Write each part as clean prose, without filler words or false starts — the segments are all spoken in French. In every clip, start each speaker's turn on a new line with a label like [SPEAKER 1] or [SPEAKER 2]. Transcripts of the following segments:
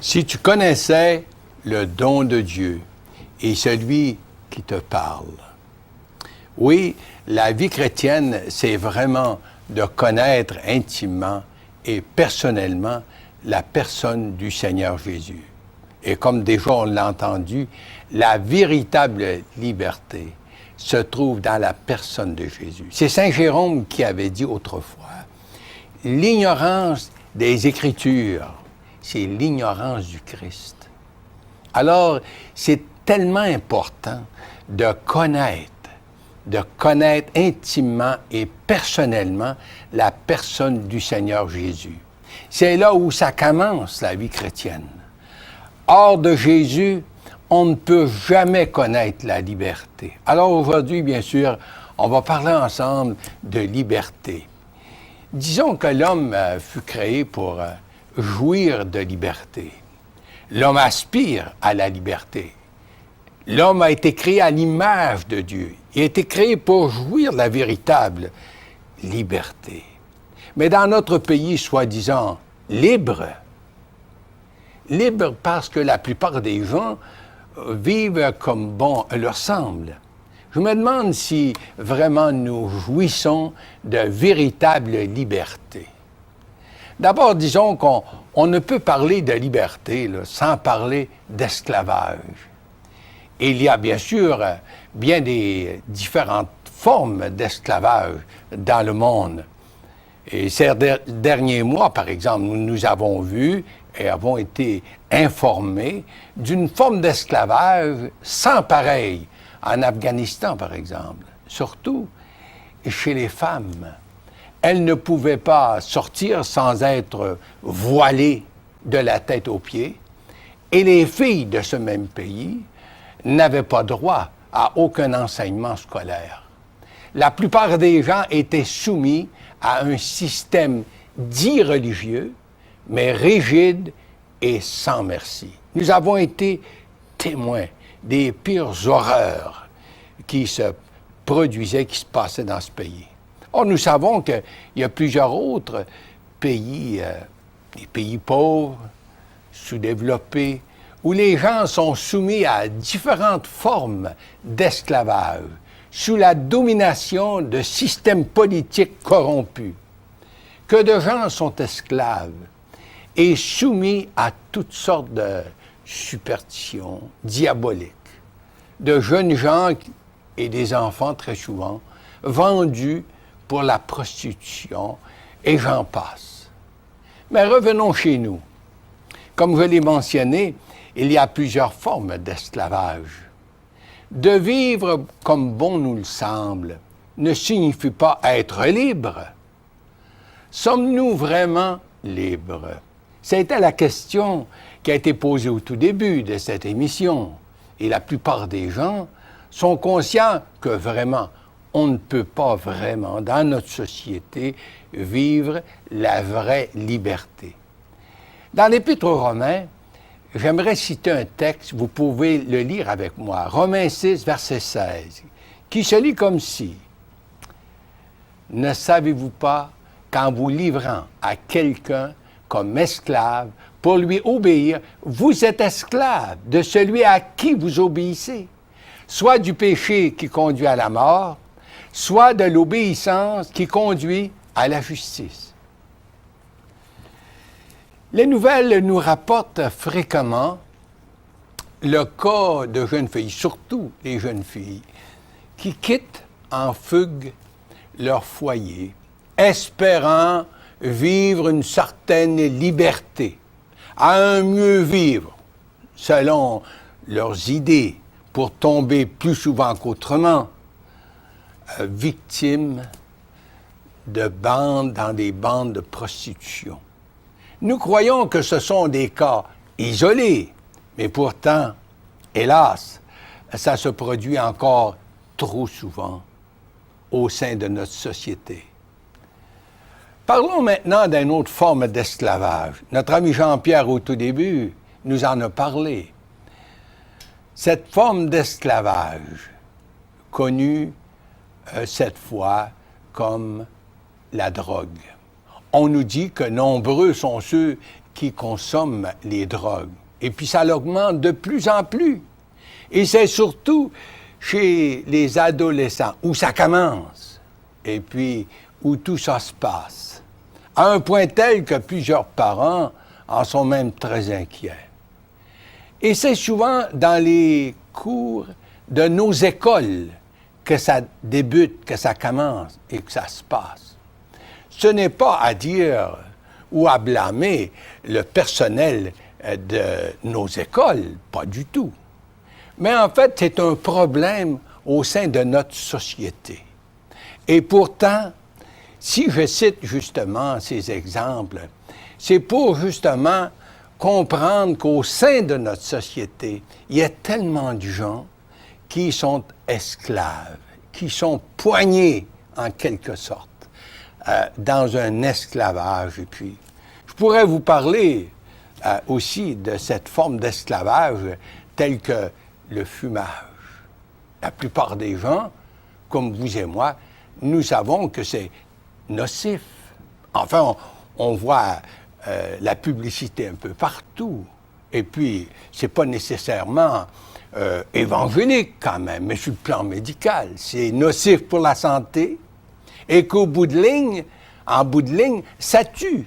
[SPEAKER 1] Si tu connaissais le don de Dieu et celui qui te parle. Oui, la vie chrétienne, c'est vraiment de connaître intimement et personnellement la personne du Seigneur Jésus. Et comme déjà on l'a entendu, la véritable liberté se trouve dans la personne de Jésus. C'est Saint Jérôme qui avait dit autrefois, « L'ignorance des Écritures, c'est l'ignorance du Christ. » Alors, c'est tellement important de connaître intimement et personnellement la personne du Seigneur Jésus. C'est là où ça commence, la vie chrétienne. Hors de Jésus, on ne peut jamais connaître la liberté. Alors aujourd'hui, bien sûr, on va parler ensemble de liberté. Disons que l'homme fut créé pour jouir de liberté. L'homme aspire à la liberté. L'homme a été créé à l'image de Dieu. Il a été créé pour jouir de la véritable liberté. Mais dans notre pays, soi-disant libre parce que la plupart des gens vivent comme bon leur semble. Je me demande si vraiment nous jouissons de véritable liberté. D'abord, disons qu'on ne peut parler de liberté sans parler d'esclavage. Il y a bien sûr bien des différentes formes d'esclavage dans le monde. Et ces derniers mois, par exemple, nous avons vu et avons été informés d'une forme d'esclavage sans pareil en Afghanistan, par exemple. Surtout chez les femmes. Elles ne pouvaient pas sortir sans être voilées de la tête aux pieds. Et les filles de ce même pays n'avaient pas droit à aucun enseignement scolaire. La plupart des gens étaient soumis à un système dit religieux, mais rigide et sans merci. Nous avons été témoins des pires horreurs qui se produisaient, qui se passaient dans ce pays. Or, nous savons qu'il y a plusieurs autres pays, des pays pauvres, sous-développés, où les gens sont soumis à différentes formes d'esclavage, sous la domination de systèmes politiques corrompus, que de gens sont esclaves et soumis à toutes sortes de superstitions diaboliques, de jeunes gens et des enfants très souvent vendus pour la prostitution, et j'en passe. Mais revenons chez nous. Comme je l'ai mentionné, il y a plusieurs formes d'esclavage. De vivre comme bon nous le semble ne signifie pas être libre. Sommes-nous vraiment libres? C'était la question qui a été posée au tout début de cette émission. Et la plupart des gens sont conscients que vraiment, on ne peut pas vraiment, dans notre société, vivre la vraie liberté. Dans l'Épître aux Romains, j'aimerais citer un texte, vous pouvez le lire avec moi, Romains 6, verset 16, qui se lit comme ci. « Ne savez-vous pas qu'en vous livrant à quelqu'un comme esclave pour lui obéir, vous êtes esclave de celui à qui vous obéissez, soit du péché qui conduit à la mort, soit de l'obéissance qui conduit à la justice. » Les nouvelles nous rapportent fréquemment le cas de jeunes filles, surtout les jeunes filles, qui quittent en fugue leur foyer, espérant vivre une certaine liberté, à un mieux vivre, selon leurs idées, pour tomber plus souvent qu'autrement, victimes de bandes dans des bandes de prostitution. Nous croyons que ce sont des cas isolés, mais pourtant, hélas, ça se produit encore trop souvent au sein de notre société. Parlons maintenant d'une autre forme d'esclavage. Notre ami Jean-Pierre, au tout début, nous en a parlé. Cette forme d'esclavage, connue cette fois comme la drogue. On nous dit que nombreux sont ceux qui consomment les drogues. Et puis ça l'augmente de plus en plus. Et c'est surtout chez les adolescents où ça commence. Et puis où tout ça se passe. À un point tel que plusieurs parents en sont même très inquiets. Et c'est souvent dans les cours de nos écoles que ça débute, que ça commence et que ça se passe. Ce n'est pas à dire ou à blâmer le personnel de nos écoles, pas du tout. Mais en fait, c'est un problème au sein de notre société. Et pourtant, si je cite justement ces exemples, c'est pour justement comprendre qu'au sein de notre société, il y a tellement de gens qui sont esclaves, qui sont poignés en quelque sorte dans un esclavage. Et puis, je pourrais vous parler aussi de cette forme d'esclavage telle que le fumage. La plupart des gens, comme vous et moi, nous savons que c'est nocif. Enfin, on voit la publicité un peu partout. Et puis, c'est pas nécessairement évangélique quand même, mais sur le plan médical. C'est nocif pour la santé et qu'au bout de ligne, en bout de ligne, ça tue.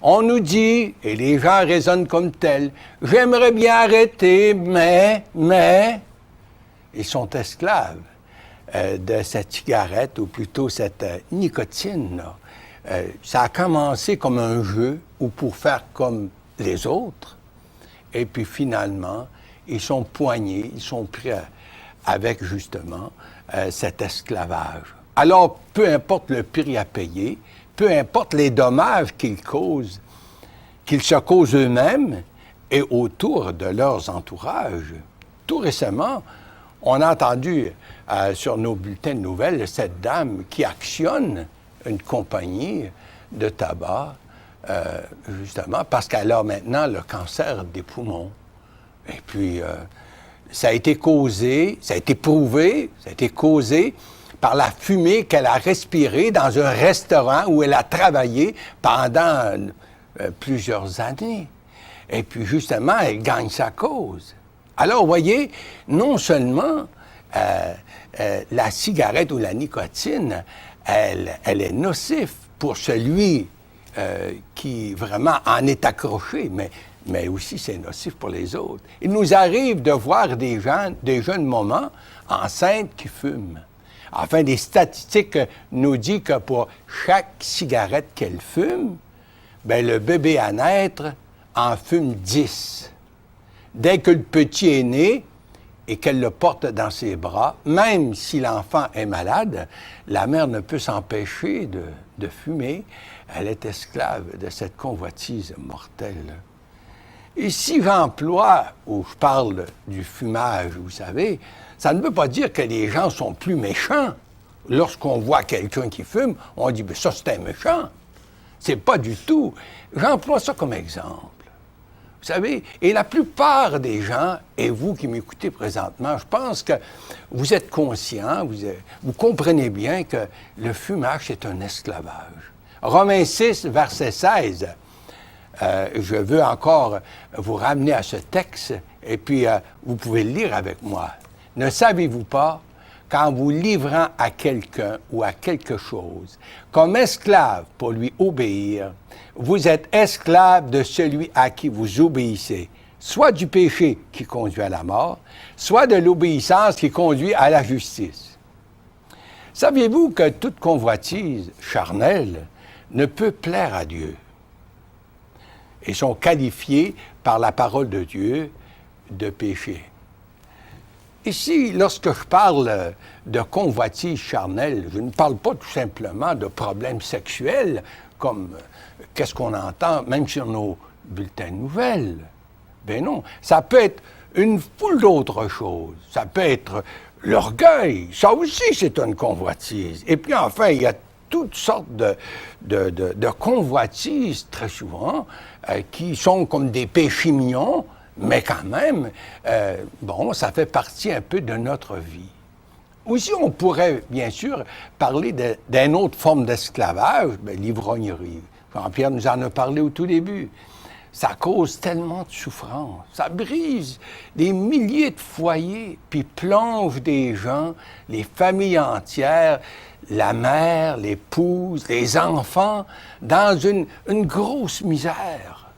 [SPEAKER 1] On nous dit, et les gens raisonnent comme tel, j'aimerais bien arrêter, mais, ils sont esclaves de cette cigarette, ou plutôt cette nicotine, là. Ça a commencé comme un jeu, ou pour faire comme les autres, et puis finalement, ils sont poignés, ils sont pris avec justement cet esclavage. Alors, peu importe le prix à payer, peu importe les dommages qu'ils causent, qu'ils se causent eux-mêmes et autour de leurs entourages. Tout récemment, on a entendu sur nos bulletins de nouvelles cette dame qui actionne une compagnie de tabac, justement, parce qu'elle a maintenant le cancer des poumons. Et puis, ça a été causé, ça a été prouvé, ça a été causé par la fumée qu'elle a respirée dans un restaurant où elle a travaillé pendant plusieurs années. Et puis, justement, elle gagne sa cause. Alors, vous voyez, non seulement la cigarette ou la nicotine, elle est nocive pour celui qui vraiment en est accroché, mais aussi c'est nocif pour les autres. Il nous arrive de voir des jeunes mamans enceintes qui fument. Enfin, des statistiques nous disent que pour chaque cigarette qu'elle fume, bien, le bébé à naître en fume 10. Dès que le petit est né et qu'elle le porte dans ses bras, même si l'enfant est malade, la mère ne peut s'empêcher de fumer. Elle est esclave de cette convoitise mortelle. Et si j'emploie, ou je parle du fumage, vous savez, ça ne veut pas dire que les gens sont plus méchants. Lorsqu'on voit quelqu'un qui fume, on dit « ça, c'est un méchant ». C'est pas du tout. J'emploie ça comme exemple. Vous savez, et la plupart des gens, et vous qui m'écoutez présentement, je pense que vous êtes conscients, vous comprenez bien que le fumage, c'est un esclavage. Romains 6, verset 16. Je veux encore vous ramener à ce texte, et puis vous pouvez le lire avec moi. Ne savez-vous pas qu'en vous livrant à quelqu'un ou à quelque chose, comme esclave pour lui obéir, vous êtes esclave de celui à qui vous obéissez, soit du péché qui conduit à la mort, soit de l'obéissance qui conduit à la justice. Saviez-vous que toute convoitise charnelle ne peut plaire à Dieu et sont qualifiés par la parole de Dieu de péché? Ici, lorsque je parle de convoitise charnelle, je ne parle pas tout simplement de problèmes sexuels, comme qu'est-ce qu'on entend même sur nos bulletins de nouvelles. Ben non, ça peut être une foule d'autres choses. Ça peut être l'orgueil, ça aussi c'est une convoitise. Et puis enfin, il y a toutes sortes de convoitises, très souvent, qui sont comme des péchés mignons, mais quand même, ça fait partie un peu de notre vie. Aussi, on pourrait, bien sûr, parler d'une autre forme d'esclavage, l'ivrognerie. Jean-Pierre nous en a parlé au tout début. Ça cause tellement de souffrance. Ça brise des milliers de foyers, puis plonge des gens, les familles entières, la mère, l'épouse, les enfants, dans une grosse misère.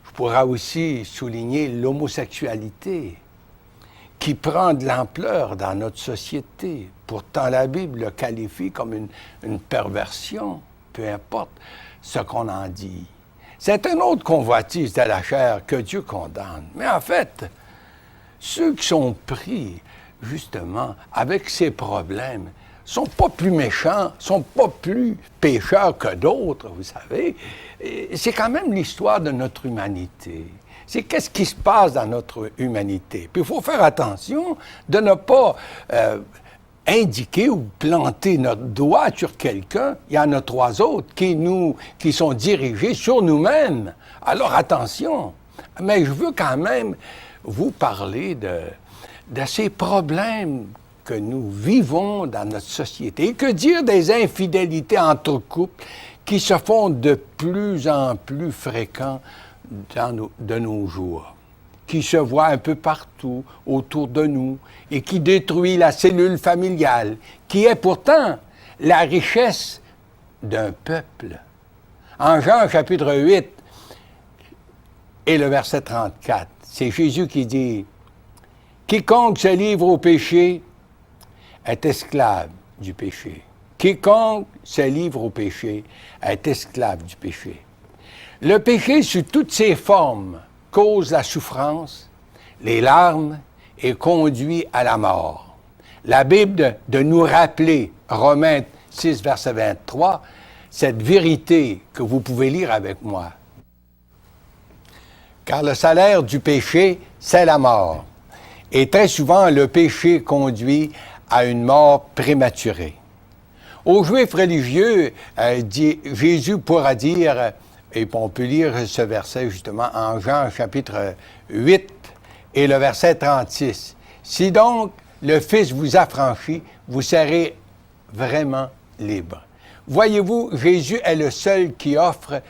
[SPEAKER 1] Je pourrais aussi souligner l'homosexualité qui prend de l'ampleur dans notre société. Pourtant, la Bible le qualifie comme une perversion, peu importe ce qu'on en dit. C'est une autre convoitise de la chair que Dieu condamne. Mais en fait, ceux qui sont pris, justement, avec ces problèmes, sont pas plus méchants, sont pas plus pécheurs que d'autres, vous savez. C'est quand même l'histoire de notre humanité. C'est qu'est-ce qui se passe dans notre humanité. Puis il faut faire attention de ne pas indiquer ou planter notre doigt sur quelqu'un. Il y en a 3 autres qui sont dirigés sur nous-mêmes. Alors attention. Mais je veux quand même vous parler de ces problèmes que nous vivons dans notre société. Et que dire des infidélités entre couples qui se font de plus en plus fréquents de nos jours, qui se voient un peu partout autour de nous et qui détruit la cellule familiale, qui est pourtant la richesse d'un peuple. En Jean chapitre 8 et le verset 34, c'est Jésus qui dit « Quiconque se livre au péché est esclave du péché. Quiconque se livre au péché est esclave du péché. » Le péché, sous toutes ses formes, cause la souffrance, les larmes et conduit à la mort. La Bible de nous rappeler, Romains 6, verset 23, cette vérité que vous pouvez lire avec moi. Car le salaire du péché, c'est la mort. Et très souvent, le péché conduit à une mort prématurée. Aux Juifs religieux, Jésus pourra dire, et on peut lire ce verset justement en Jean chapitre 8 et le verset 36. « Si donc le Fils vous affranchit, vous serez vraiment libre. » Voyez-vous, Jésus est le seul qui offre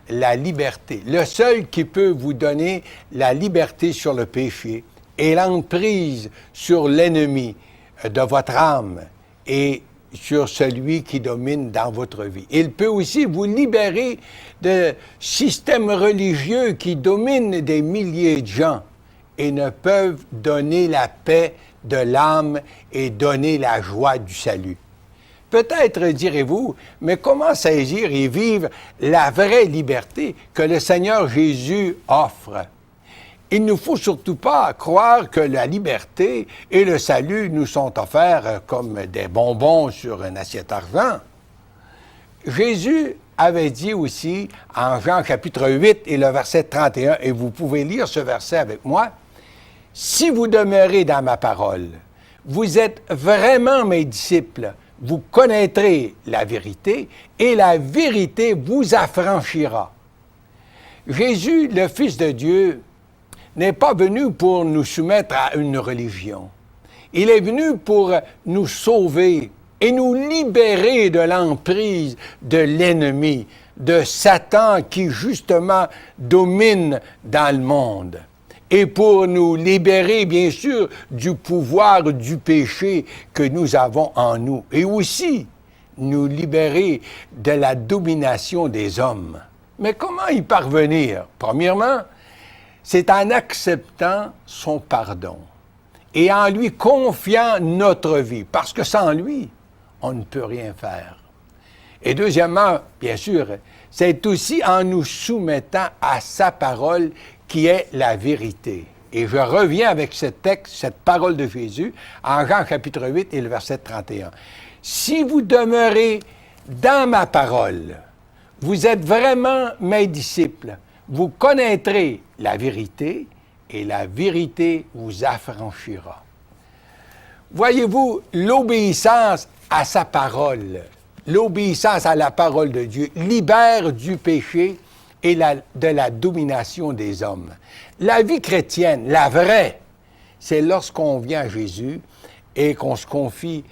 [SPEAKER 1] la liberté, le seul qui peut vous donner la liberté sur le péché et l'emprise sur l'ennemi de votre âme et sur celui qui domine dans votre vie. Il peut aussi vous libérer de systèmes religieux qui dominent des milliers de gens et ne peuvent donner la paix de l'âme et donner la joie du salut. Peut-être direz-vous, mais comment saisir et vivre la vraie liberté que le Seigneur Jésus offre? Il ne faut surtout pas croire que la liberté et le salut nous sont offerts comme des bonbons sur une assiette d'argent. Jésus avait dit aussi en Jean chapitre 8 et le verset 31, et vous pouvez lire ce verset avec moi, « Si vous demeurez dans ma parole, vous êtes vraiment mes disciples, vous connaîtrez la vérité et la vérité vous affranchira. » Jésus, le Fils de Dieu, n'est pas venu pour nous soumettre à une religion. Il est venu pour nous sauver et nous libérer de l'emprise de l'ennemi, de Satan qui justement domine dans le monde. Et pour nous libérer, bien sûr, du pouvoir du péché que nous avons en nous. Et aussi nous libérer de la domination des hommes. Mais comment y parvenir? Premièrement, c'est en acceptant son pardon et en lui confiant notre vie, parce que sans lui, on ne peut rien faire. Et deuxièmement, bien sûr, c'est aussi en nous soumettant à sa parole qui est la vérité. Et je reviens avec ce texte, cette parole de Jésus, en Jean chapitre 8 et le verset 31. « Si vous demeurez dans ma parole, vous êtes vraiment mes disciples. Vous connaîtrez la vérité et la vérité vous affranchira. » Voyez-vous, l'obéissance à sa parole, l'obéissance à la parole de Dieu libère du péché et de la domination des hommes. La vie chrétienne, la vraie, c'est lorsqu'on vient à Jésus et qu'on se confie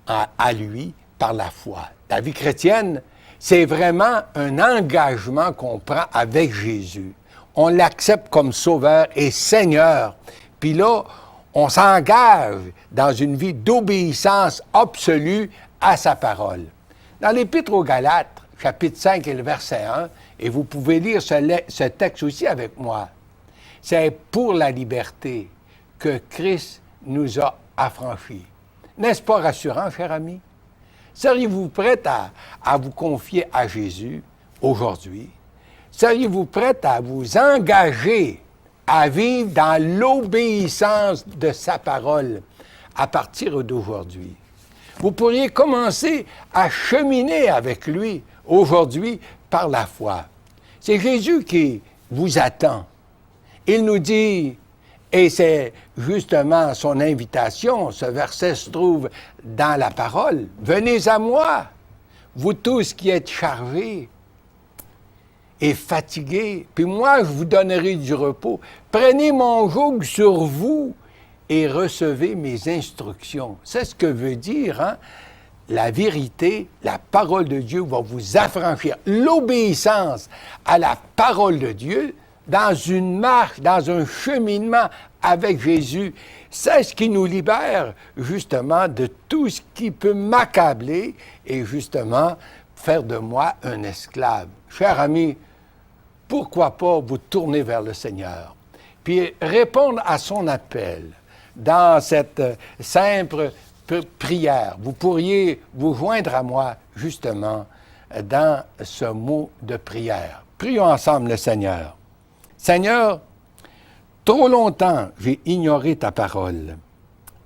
[SPEAKER 1] à lui par la foi. La vie chrétienne, c'est vraiment un engagement qu'on prend avec Jésus. On l'accepte comme Sauveur et Seigneur. Puis là, on s'engage dans une vie d'obéissance absolue à sa parole. Dans l'Épître aux Galates, chapitre 5 et le verset 1, et vous pouvez lire ce texte aussi avec moi, c'est pour la liberté que Christ nous a affranchis. N'est-ce pas rassurant, cher ami? Seriez-vous prêt à vous confier à Jésus aujourd'hui? Seriez-vous prêt à vous engager à vivre dans l'obéissance de sa parole à partir d'aujourd'hui? Vous pourriez commencer à cheminer avec lui aujourd'hui par la foi. C'est Jésus qui vous attend. Il nous dit, et c'est justement son invitation, ce verset se trouve dans la parole, « Venez à moi, vous tous qui êtes chargés et fatigués, puis moi je vous donnerai du repos. Prenez mon joug sur vous et recevez mes instructions. » C'est ce que veut dire, hein? La vérité, la parole de Dieu va vous affranchir. L'obéissance à la parole de Dieu, dans une marche, dans un cheminement avec Jésus, c'est ce qui nous libère justement de tout ce qui peut m'accabler et justement faire de moi un esclave. Cher ami, pourquoi pas vous tourner vers le Seigneur, puis répondre à son appel dans cette simple prière. Vous pourriez vous joindre à moi justement dans ce mot de prière. Prions ensemble le Seigneur. Seigneur, trop longtemps j'ai ignoré ta parole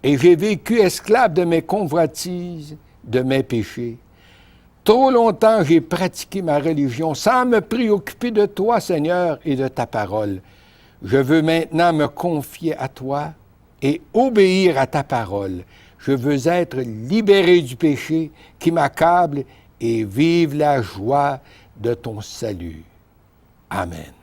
[SPEAKER 1] et j'ai vécu esclave de mes convoitises, de mes péchés. Trop longtemps j'ai pratiqué ma religion sans me préoccuper de toi, Seigneur, et de ta parole. Je veux maintenant me confier à toi et obéir à ta parole. Je veux être libéré du péché qui m'accable et vivre la joie de ton salut. Amen.